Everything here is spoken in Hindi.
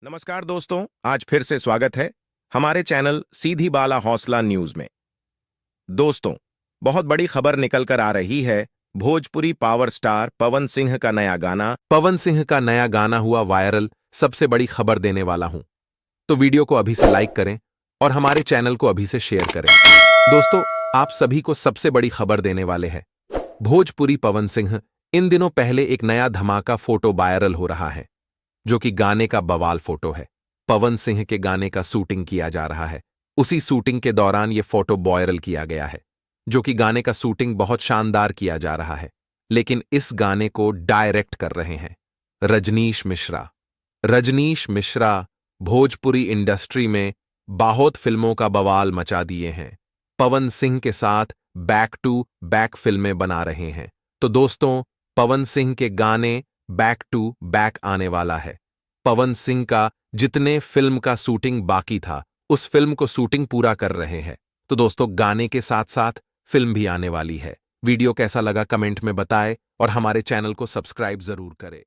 नमस्कार दोस्तों, आज फिर से स्वागत है हमारे चैनल सीधी बाला हौसला न्यूज में। दोस्तों, बहुत बड़ी खबर निकल कर आ रही है। भोजपुरी पावर स्टार पवन सिंह का नया गाना हुआ वायरल। सबसे बड़ी खबर देने वाला हूं, तो वीडियो को अभी से लाइक करें और हमारे चैनल को अभी से शेयर करें। दोस्तों, आप सभी को सबसे बड़ी खबर देने वाले हैं। भोजपुरी पवन सिंह इन दिनों पहले एक नया धमाका फोटो वायरल हो रहा है, जो कि गाने का बवाल फोटो है। पवन सिंह के गाने का शूटिंग किया जा रहा है। उसी शूटिंग के दौरान ये फोटो वायरल किया गया है, जो कि गाने का शूटिंग बहुत शानदार किया जा रहा है। लेकिन इस गाने को डायरेक्ट कर रहे हैं रजनीश मिश्रा। रजनीश मिश्रा भोजपुरी इंडस्ट्री में बहुत फिल्मों का बवाल मचा दिए हैं। पवन सिंह के साथ बैक टू बैक फिल्में बना रहे हैं। तो दोस्तों, पवन सिंह के गाने बैक टू बैक आने वाला है। पवन सिंह का जितने फिल्म का शूटिंग बाकी था, उस फिल्म को शूटिंग पूरा कर रहे हैं। तो दोस्तों, गाने के साथ साथ फिल्म भी आने वाली है। वीडियो कैसा लगा कमेंट में बताएं और हमारे चैनल को सब्सक्राइब जरूर करें।